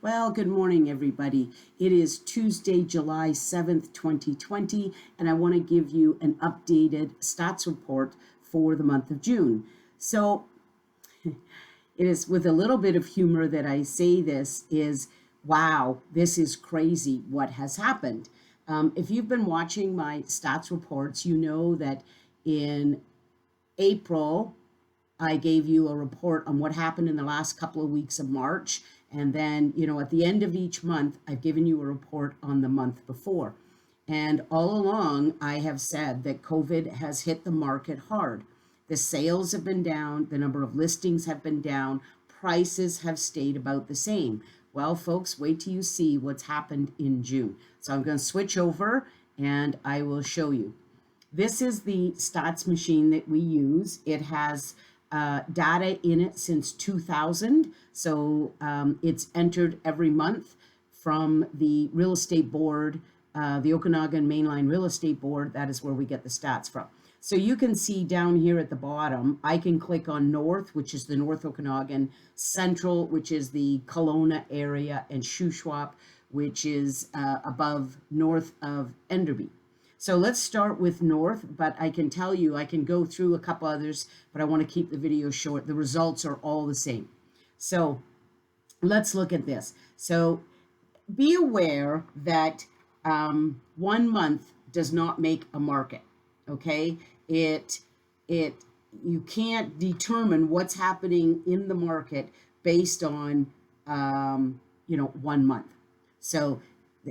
Well, good morning, everybody. It is Tuesday, July 7th, 2020, and I want to give you an updated stats report for the month of June. So it is with a little bit of humor that I say this is, wow, this is crazy what has happened. If you've been watching my stats reports, you know that in April, I gave you a report on what happened in the last couple of weeks of March. And then, at the end of each month, I've given you a report on the month before. And all along, I have said that COVID has hit the market hard. The sales have been down, the number of listings have been down, prices have stayed about the same. Well, folks, wait till you see what's happened in June. So I'm going to switch over and I will show you. This is the stats machine that we use. It has data in it since 2000. So it's entered every month from the real estate board, the Okanagan Mainline Real Estate Board. That is where we get the stats from. So you can see down here at the bottom, I can click on North, which is the North Okanagan, Central, which is the Kelowna area, and Shuswap, which is above north of Enderby. So let's start with North, but I can tell you, I can go through a couple others, but I want to keep the video short. The results are all the same. So let's look at this. So be aware that 1 month does not make a market, okay? You can't determine what's happening in the market based on, 1 month. So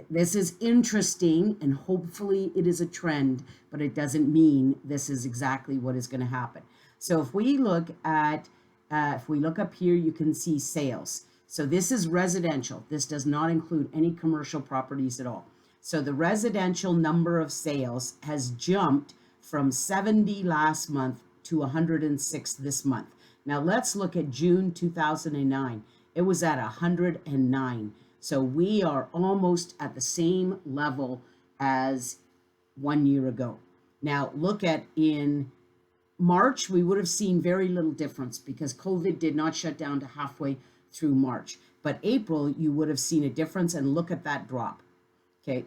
this is interesting, and hopefully it is a trend, but it doesn't mean this is exactly what is going to happen. So if we look up here, you can see sales. So this is residential. This does not include any commercial properties at all. So the residential number of sales has jumped from 70 last month to 106 this month. Now let's look at June 2009. It was at 109. So we are almost at the same level as 1 year ago. Now look at in March, we would have seen very little difference because COVID did not shut down to halfway through March. But April, you would have seen a difference, and look at that drop. Okay,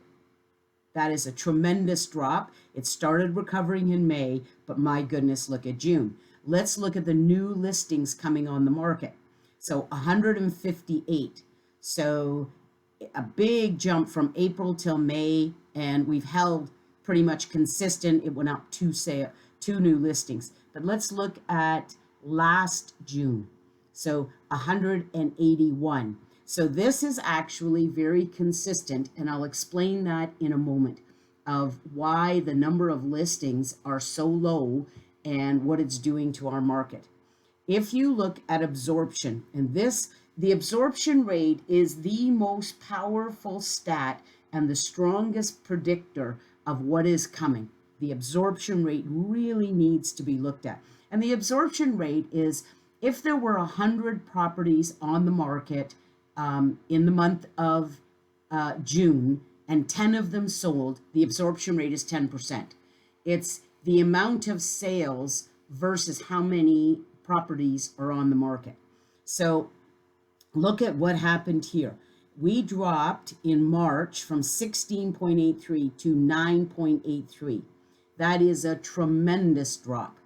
that is a tremendous drop. It started recovering in May, but my goodness, look at June. Let's look at the new listings coming on the market. So 158. So a big jump from April till May, and we've held pretty much consistent. It went up two new listings. But let's look at last June. So 181. So this is actually very consistent, and I'll explain that in a moment of why the number of listings are so low and what it's doing to our market. If you look at absorption, and the absorption rate is the most powerful stat and the strongest predictor of what is coming. The absorption rate really needs to be looked at. And the absorption rate is if there were 100 properties on the market in the month of June and 10 of them sold, the absorption rate is 10%. It's the amount of sales versus how many properties are on the market. So look at what happened here. We dropped in March from 16.83 to 9.83. That is a tremendous drop.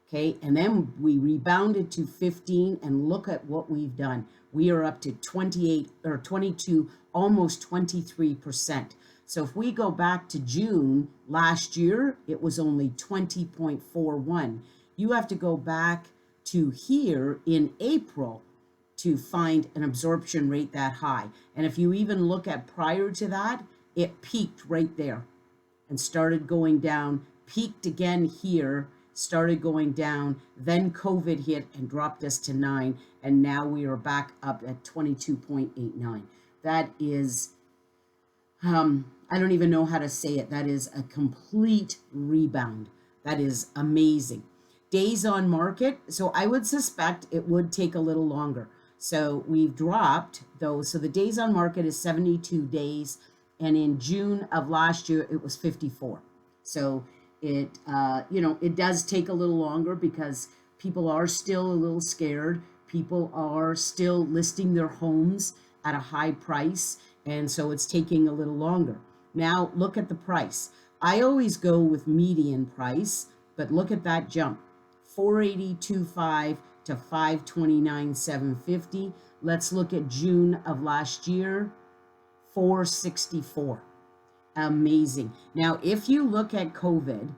Okay, and then we rebounded to 15, and look at what we've done. We are up to 28 or 22, almost 23%. So if we go back to June last year, it was only 20.41. You have to go back to here in April to find an absorption rate that high. And if you even look at prior to that, it peaked right there and started going down, peaked again here, started going down, then COVID hit and dropped us to 9, and now we are back up at 22.89. That is, I don't even know how to say it. That is a complete rebound. That is amazing. Days on market, so I would suspect it would take a little longer. So we've dropped those. So the days on market is 72 days, and in June of last year, it was 54. So it, it does take a little longer because people are still a little scared. People are still listing their homes at a high price, and so it's taking a little longer. Now look at the price. I always go with median price, but look at that jump. 482.5 to 529.750. Let's look at June of last year, 464. Amazing. Now, if you look at COVID,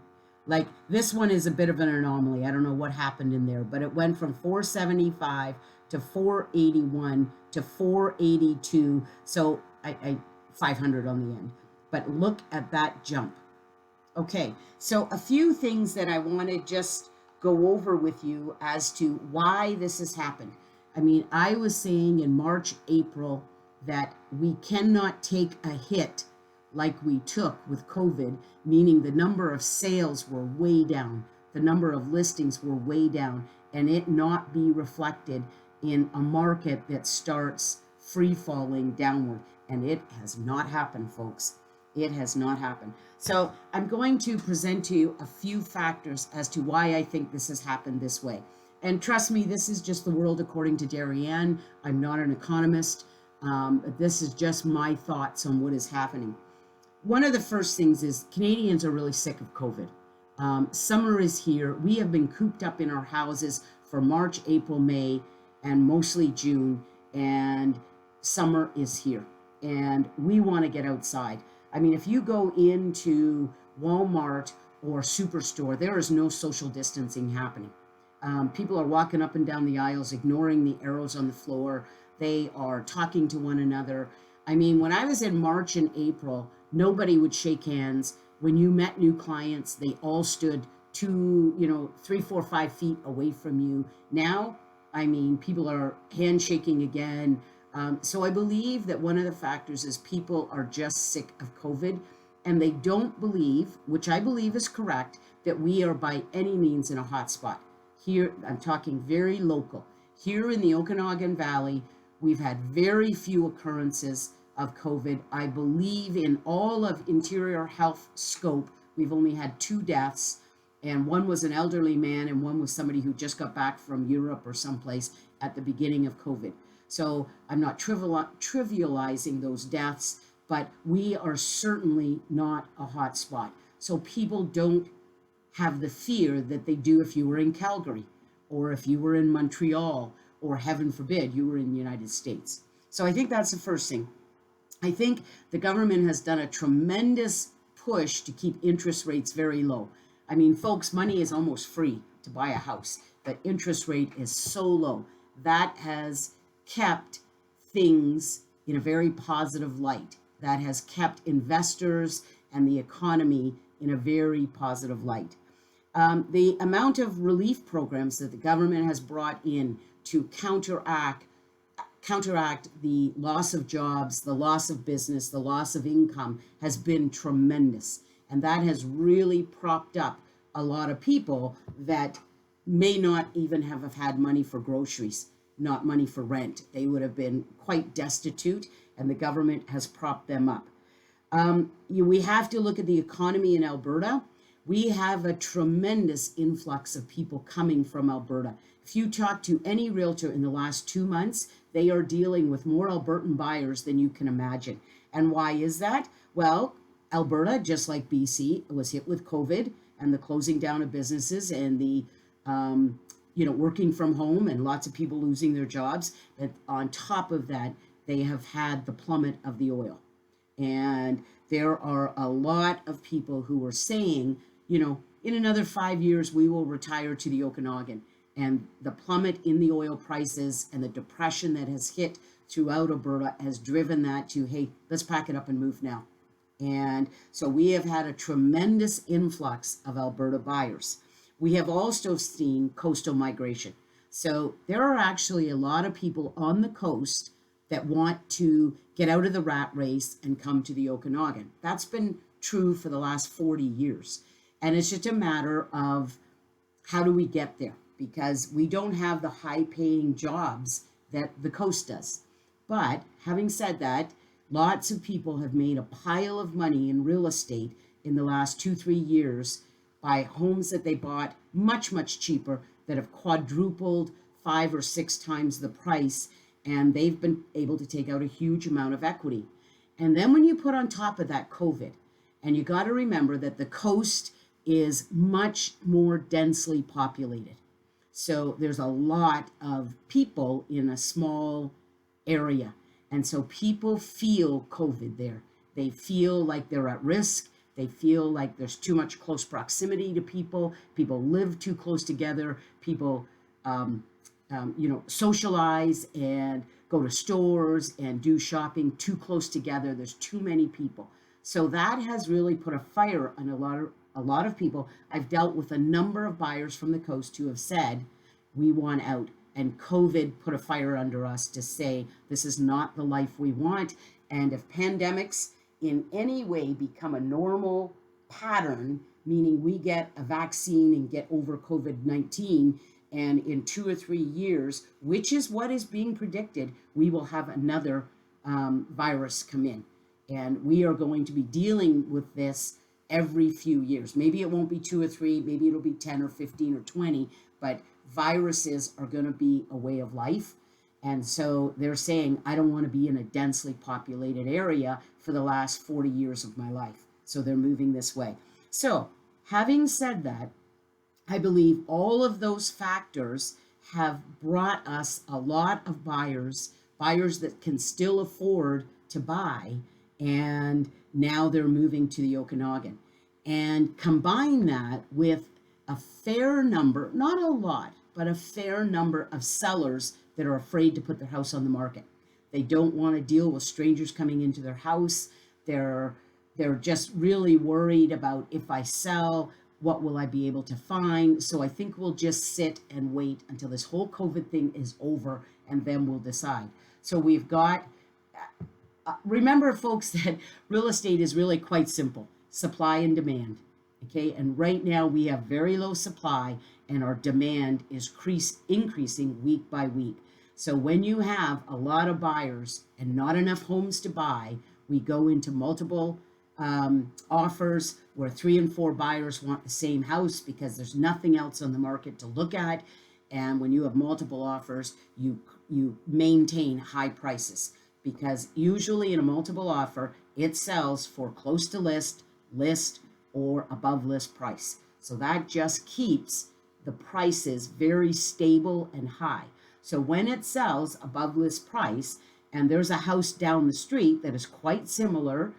like this one is a bit of an anomaly. I don't know what happened in there, but it went from 475 to 481 to 482. So I 500 on the end. But look at that jump. Okay, so a few things that I want to just go over with you as to why this has happened. I mean, I was saying in March, April that we cannot take a hit like we took with COVID, meaning the number of sales were way down, the number of listings were way down, and it not be reflected in a market that starts free falling downward. And it has not happened, folks. It has not happened. So I'm going to present to you a few factors as to why I think this has happened this way. And trust me, this is just the world according to Darien. I'm not an economist. This is just my thoughts on what is happening. One of the first things is Canadians are really sick of COVID. Summer is here. We have been cooped up in our houses for March, April, May, and mostly June, and summer is here. And we want to get outside. I mean, if you go into Walmart or Superstore, there is no social distancing happening. People are walking up and down the aisles, ignoring the arrows on the floor. They are talking to one another. I mean, when I was in March and April, nobody would shake hands. When you met new clients, they all stood 3, 4, 5 feet away from you. Now, I mean, people are handshaking again. So I believe that one of the factors is people are just sick of COVID, and they don't believe, which I believe is correct, that we are by any means in a hot spot. Here, I'm talking very local. Here in the Okanagan Valley, we've had very few occurrences of COVID. I believe in all of interior health scope, we've only had 2 deaths, and one was an elderly man and one was somebody who just got back from Europe or someplace at the beginning of COVID. So I'm not trivializing those deaths, but we are certainly not a hot spot. So people don't have the fear that they do if you were in Calgary or if you were in Montreal or, heaven forbid, you were in the United States. So I think that's the first thing. I think the government has done a tremendous push to keep interest rates very low. I mean, folks, money is almost free to buy a house. The interest rate is so low. That has kept things in a very positive light. That has kept investors and the economy in a very positive light. The amount of relief programs that the government has brought in to counteract the loss of jobs, the loss of business, the loss of income has been tremendous. And that has really propped up a lot of people that may not even have had money for groceries, not money for rent. They would have been quite destitute, and the government has propped them up. We have to look at the economy in Alberta. We have a tremendous influx of people coming from Alberta. If you talk to any realtor in the last 2 months, they are dealing with more Albertan buyers than you can imagine. And why is that? Well, Alberta, just like BC, was hit with COVID and the closing down of businesses and the working from home and lots of people losing their jobs. But on top of that, they have had the plummet of the oil. And there are a lot of people who are saying, in another 5 years, we will retire to the Okanagan. And the plummet in the oil prices and the depression that has hit throughout Alberta has driven that to, hey, let's pack it up and move now. And so we have had a tremendous influx of Alberta buyers. We have also seen coastal migration. So there are actually a lot of people on the coast that want to get out of the rat race and come to the Okanagan. That's been true for the last 40 years. And it's just a matter of how do we get there? Because we don't have the high-paying jobs that the coast does. But having said that, lots of people have made a pile of money in real estate in the last 2-3 years by homes that they bought much, much cheaper that have quadrupled 5 or 6 times the price. and they've been able to take out a huge amount of equity. And then when you put on top of that COVID, and you got to remember that the coast is much more densely populated. So there's a lot of people in a small area. And so people feel COVID there. They feel like they're at risk. They feel like there's too much close proximity to people. People live too close together. People, socialize and go to stores and do shopping too close together. There's too many people. So that has really put a fire on a lot of people. I've dealt with a number of buyers from the coast who have said, we want out. And COVID put a fire under us to say, this is not the life we want. And if pandemics in any way become a normal pattern, meaning we get a vaccine and get over COVID-19, and in 2 or 3 years, which is what is being predicted, we will have another virus come in. And we are going to be dealing with this every few years. Maybe it won't be 2 or 3, maybe it'll be 10 or 15 or 20, but viruses are going to be a way of life. And so they're saying, I don't want to be in a densely populated area for the last 40 years of my life. So they're moving this way. So having said that, I believe all of those factors have brought us a lot of buyers that can still afford to buy, and now they're moving to the Okanagan. And combine that with a fair number, not a lot, but a fair number of sellers that are afraid to put their house on the market. They don't want to deal with strangers coming into their house. They're just really worried about, if I sell, what will I be able to find? So I think we'll just sit and wait until this whole COVID thing is over, and then we'll decide. So we've got, remember folks, that real estate is really quite simple: supply and demand. Okay, and right now we have very low supply, and our demand is increasing week by week. So when you have a lot of buyers and not enough homes to buy, we go into multiple offers where 3 and 4 buyers want the same house because there's nothing else on the market to look at. And when you have multiple offers, you maintain high prices, because usually in a multiple offer, it sells for close to list, or above list price. So that just keeps the prices very stable and high. So when it sells above list price, and there's a house down the street that is quite similar,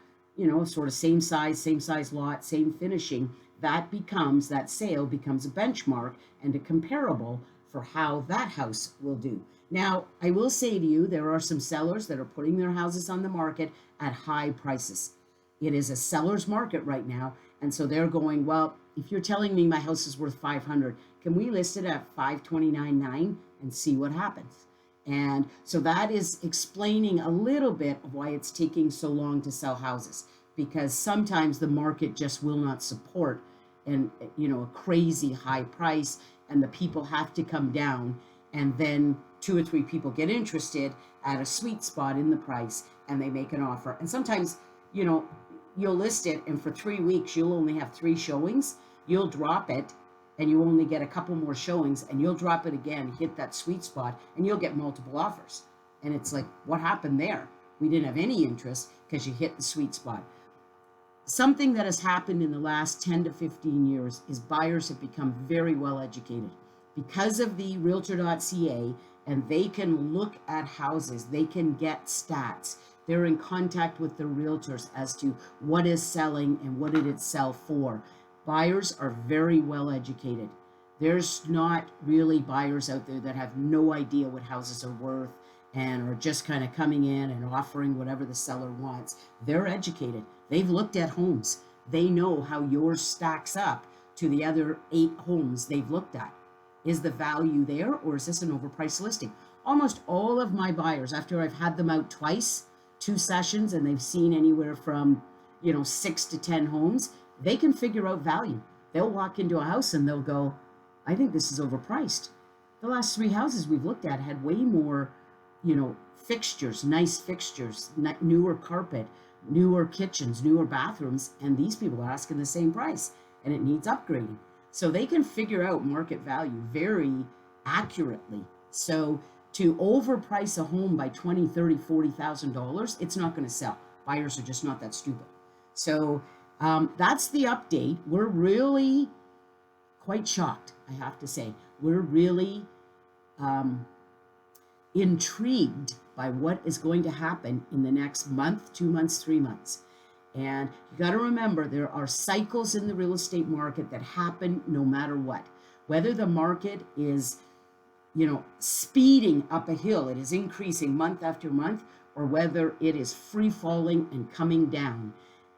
sort of same size lot, same finishing, that sale becomes a benchmark and a comparable for how that house will do. Now, I will say to you, there are some sellers that are putting their houses on the market at high prices. It is a seller's market right now. And so they're going, well, if you're telling me my house is worth $500, can we list it at $529.9 and see what happens? And so that is explaining a little bit of why it's taking so long to sell houses, because sometimes the market just will not support a crazy high price, and the people have to come down, and then 2 or 3 people get interested at a sweet spot in the price, and they make an offer. And sometimes, you'll list it, and for 3 weeks, you'll only have 3 showings. You'll drop it, and you only get a couple more showings, and you'll drop it again, hit that sweet spot, and you'll get multiple offers. And it's like, what happened there? We didn't have any interest because you hit the sweet spot. Something that has happened in the last 10 to 15 years is buyers have become very well educated because of the Realtor.ca, and they can look at houses, they can get stats. They're in contact with the realtors as to what is selling and what did it sell for. Buyers are very well educated. There's not really buyers out there that have no idea what houses are worth and are just kind of coming in and offering whatever the seller wants. They're educated. They've looked at homes. They know how yours stacks up to the other 8 homes they've looked at. Is the value there, or is this an overpriced listing? Almost all of my buyers, after I've had them out twice, 2 sessions, and they've seen anywhere from 6 to 10 homes, they can figure out value. They'll walk into a house and they'll go, I think this is overpriced. The last 3 houses we've looked at had way more, fixtures, nice fixtures, newer carpet, newer kitchens, newer bathrooms, and these people are asking the same price, and it needs upgrading. So they can figure out market value very accurately. So to overprice a home by $20, $30, $40,000, it's not going to sell. Buyers are just not that stupid. So that's the update. We're really quite shocked, I have to say. We're really intrigued by what is going to happen in the next month, 2 months, 3 months. And you got to remember, there are cycles in the real estate market that happen no matter what. Whether the market is, speeding up a hill, it is increasing month after month, or whether it is free falling and coming down,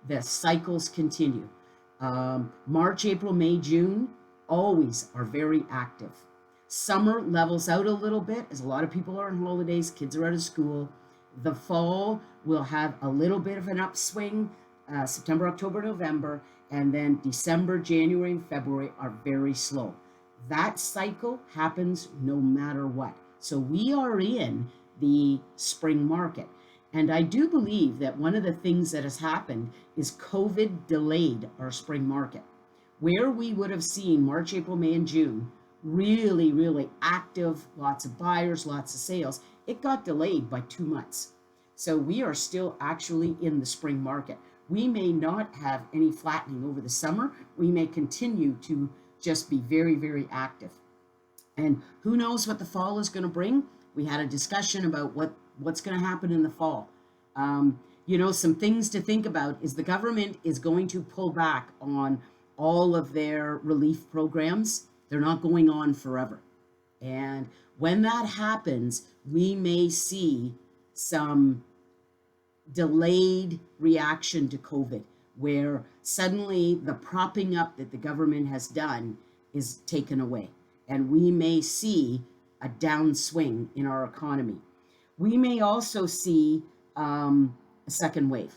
the cycles continue. March, April, May, June always are very active. Summer levels out a little bit as a lot of people are on holidays, kids are out of school. The fall will have a little bit of an upswing, September, October, November, and then December, January, and February are very slow. That cycle happens no matter what. So we are in the spring market. And I do believe that one of the things that has happened is COVID delayed our spring market. Where we would have seen March, April, May, and June really, really active, lots of buyers, lots of sales, it got delayed by 2 months. So we are still actually in the spring market. We may not have any flattening over the summer. We may continue to just be very, very active. And who knows what the fall is going to bring? We had a discussion about what's going to happen in the fall. Some things to think about is the government is going to pull back on all of their relief programs. They're not going on forever. And when that happens, we may see some delayed reaction to COVID, where suddenly the propping up that the government has done is taken away. And we may see a downswing in our economy. We may also see a second wave.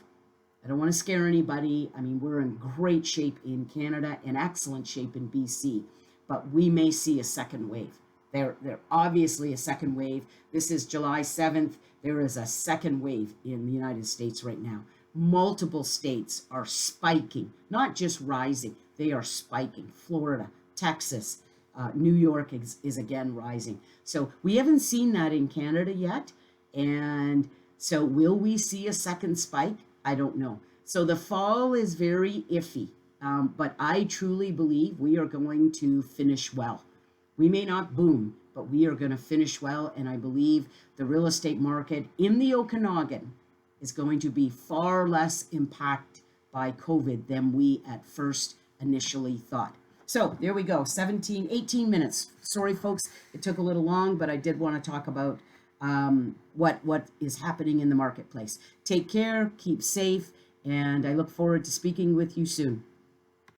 I don't want to scare anybody. I mean, we're in great shape in Canada and excellent shape in BC, but we may see a second wave. There obviously a second wave. This is July 7th. There is a second wave in the United States right now. Multiple states are spiking, not just rising, they are spiking. Florida, Texas, New York is again rising. So we haven't seen that in Canada yet. And so will we see a second spike? I don't know. So the fall is very iffy, but I truly believe we are going to finish well. We may not boom, but we are going to finish well. And I believe the real estate market in the Okanagan is going to be far less impacted by COVID than we at first initially thought. So there we go, 18 minutes. Sorry, folks, it took a little long, but I did want to talk about what is happening in the marketplace. Take care, keep safe, and I look forward to speaking with you soon.